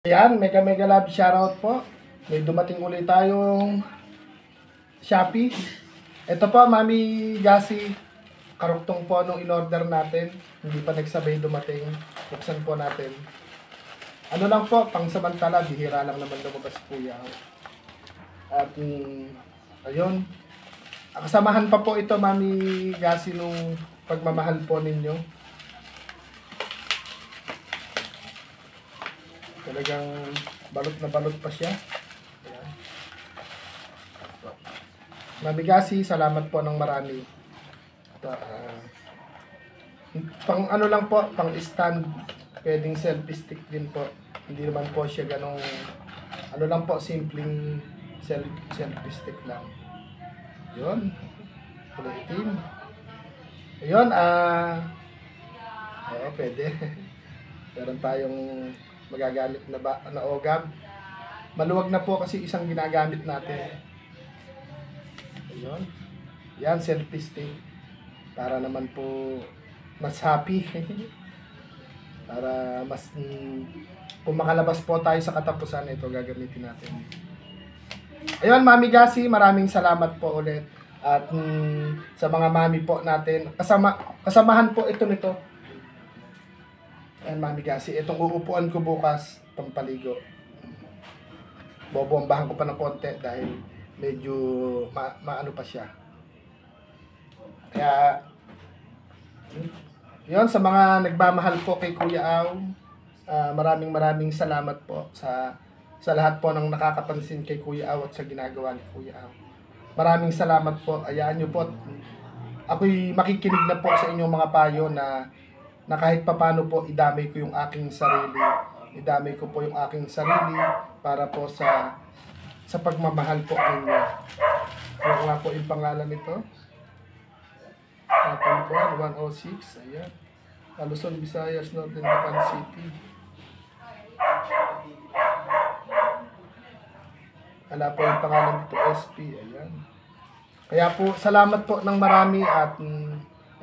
Ayan, mega mega love shoutout po. May dumating ulit tayong Shopee. Ito po, Mami Gasi. Karuktong po nung in-order natin. Hindi pa nagsabay dumating. Buksan po natin. Ano lang po, pang samantala, bihira lang naman lumabas si Kuya. At ayun. Kasamahan pa po ito, Mami Gasi, nung pagmamahal po ninyo. Talagang balot na balot pa siya. Ayan. Mami Gasi, salamat po ng marami. Ito, pang ano lang po, pang stand, pwedeng selfie stick din po. Hindi naman po siya ganong, ano lang po, simpleng selfie stick lang. Yun, kulay itim. Ayun, oo, pwede. Meron tayong magagamit na ogam. Maluwag na po kasi isang ginagamit natin. Ayun. Yan, selfie stick. Para naman po mas happy. Para mas kung makalabas po tayo sa katapusan, ito gagamitin natin. Ayun, Mami Gasi, maraming salamat po ulit. At sa mga mami po natin, kasamahan po ito nito. Ayan, Mami Gasi, itong uupuan ko bukas, pampaligo. Bobombahan ko pa ng konti dahil medyo maano pa siya. Kaya, yun, sa mga nagmamahal po kay Kuya Aw, maraming salamat po sa lahat po ng nakakapansin kay Kuya Aw at sa ginagawa ni Kuya Aw. Maraming salamat po. Ayaan nyo po. Ako'y makikinig na po sa inyong mga payo na kahit papano po idamay ko yung aking sarili. Idamay ko po yung aking sarili para po sa pagmamahal po ninyo. Ano nga po yung pangalan nito? Pampon 106. Ayan. Luzon, Visayas, Northern Bataan City. Wala po yung pangalan dito, SP. Ayan. Kaya po, salamat po ng marami at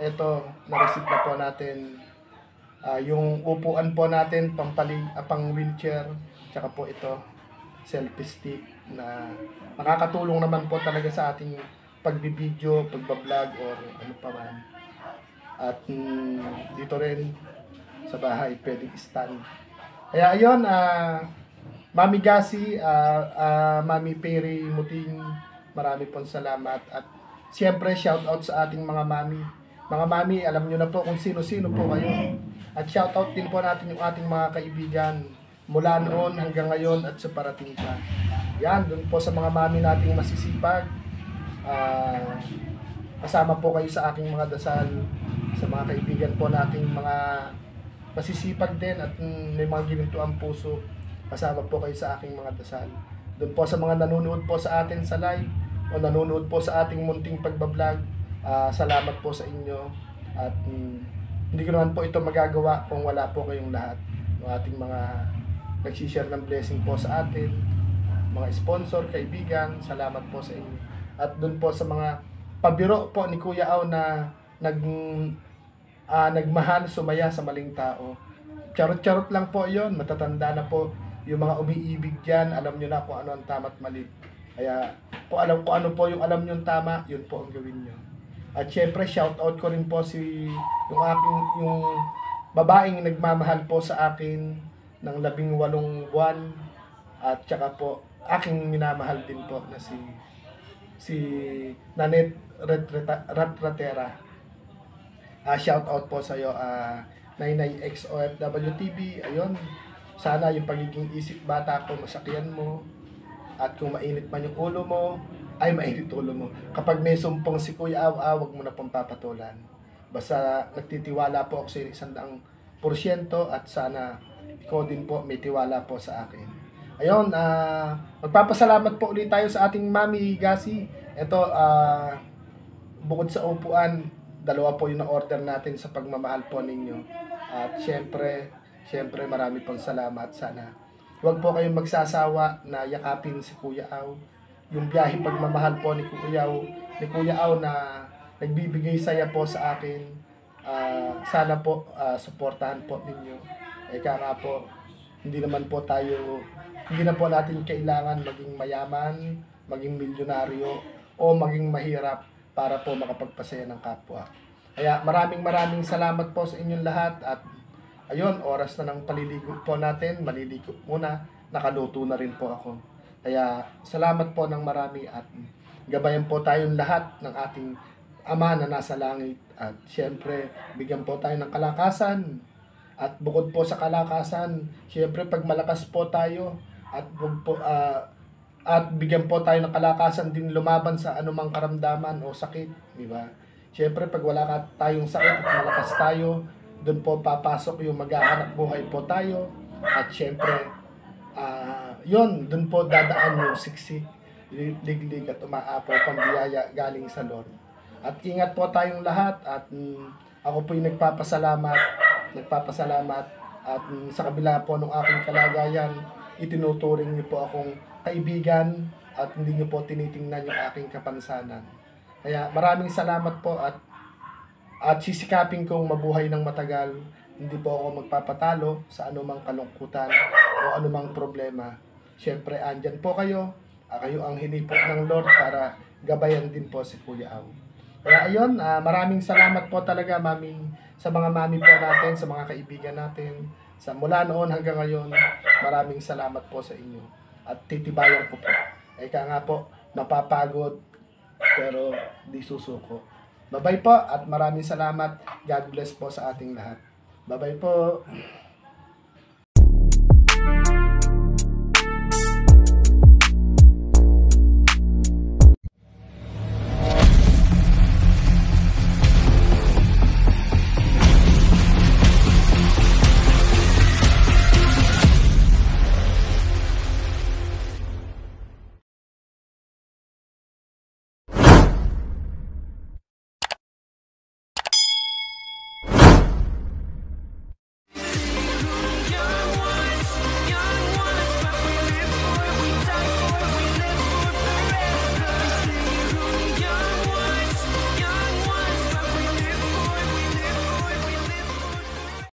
eto, na-receive na po natin yung upuan po natin, pang wheelchair, tsaka po ito, selfie stick na makakatulong naman po talaga sa ating pagbibideo, pagbablog, or ano pa man. At dito rin sa bahay, pwedeng stand. Kaya ayun, Mami Gasi, Mami Perry Muting, marami pong salamat. At siyempre, shoutout sa ating mga mami. Mga mami, alam nyo na po kung sino-sino po kayo. At shoutout din po natin yung ating mga kaibigan mula noon hanggang ngayon at sa parating pa. Yan, dun po sa mga mami nating masisipag. Kasama po kayo sa aking mga dasal, sa mga kaibigan po nating mga masisipag din at may mga ginintuang puso. Kasama po kayo sa aking mga dasal. Doon po sa mga nanonood po sa atin sa live o nanonood po sa ating munting pagbablog, salamat po sa inyo. At hindi ko naman po ito magagawa kung wala po kayong lahat. Yung ating mga nagsishare ng blessing po sa atin, mga sponsor, kaibigan, salamat po sa inyo. At doon po sa mga pabiro po ni Kuya Aw na nagmahal, sumaya sa maling tao. Charot-charot lang po yon, matatanda na po yung mga umiibig dyan, alam nyo na kung ano ang tama at mali. Kaya kung ano po yung alam nyo tama, yun po ang gawin nyo. At syempre, shoutout ko rin po yung babaeng nagmamahal po sa akin ng 18 buwan. At saka po, aking minamahal din po na si Nanet Ratratera. Shoutout po sa iyo, Nainay XOFW TV. Ayun, sana yung pagiging isip bata ko masakyan mo. At kung mainit man yung ulo mo, ay mainit ulo mo. Kapag may sumpong si Kuya Aw, wag mo na pong papatulan. Basta nagtitiwala po ako sa 100% at sana ikaw din po may tiwala po sa akin. Ayun, magpapasalamat po ulit tayo sa ating Mami Gasi. Ito, bukod sa upuan, dalawa po yung na-order natin sa pagmamahal po ninyo. At syempre marami pong salamat. Sana huwag po kayong magsasawa na yakapin si Kuya Aw. Yung biyahe pagmamahal po ni Kuya Aw na nagbibigay saya po sa akin. Sana po suportahan po ninyo. Eka nga po, Hindi naman po tayo, hindi na po natin kailangan maging mayaman, maging milyonaryo, o maging mahirap para po makapagpasaya ng kapwa. Kaya maraming salamat po sa inyong lahat at ayun, oras na ng paliligo po natin, maliligo muna, nakaluto na rin po ako. Kaya salamat po ng marami at gabayan po tayong lahat ng ating Ama na nasa langit at siyempre bigyan po tayo ng kalakasan at bukod po sa kalakasan, siyempre pag malakas po tayo at at bigyan po tayo ng kalakasan din lumaban sa anumang karamdaman o sakit, di ba? Siyempre pag wala tayong sakit at malakas tayo, doon po papasok yung maghahanap buhay po tayo at siyempre yun, doon po dadaan yung siksik, liglig at umaapaw pambiyaya galing sa Lord. At ingat po tayong lahat at ako po yung nagpapasalamat at sa kabila po ng aking kalagayan, itinuturing niyo po akong kaibigan at hindi niyo po tinitingnan yung aking kapansanan. Kaya maraming salamat po at sisikapin kong mabuhay ng matagal. Hindi po ako magpapatalo sa anumang kalungkutan o anumang problema. Siyempre, andyan po kayo. Kayo ang hinipot ng Lord para gabayan din po si Kuya Au. Kaya ayun, maraming salamat po talaga sa mga mami po natin, sa mga kaibigan natin. Sa mula noon hanggang ngayon, maraming salamat po sa inyo. At titibayan ko po. Eka nga po, mapapagod pero di susuko. Bye-bye po at maraming salamat. God bless po sa ating lahat. Bye-bye po.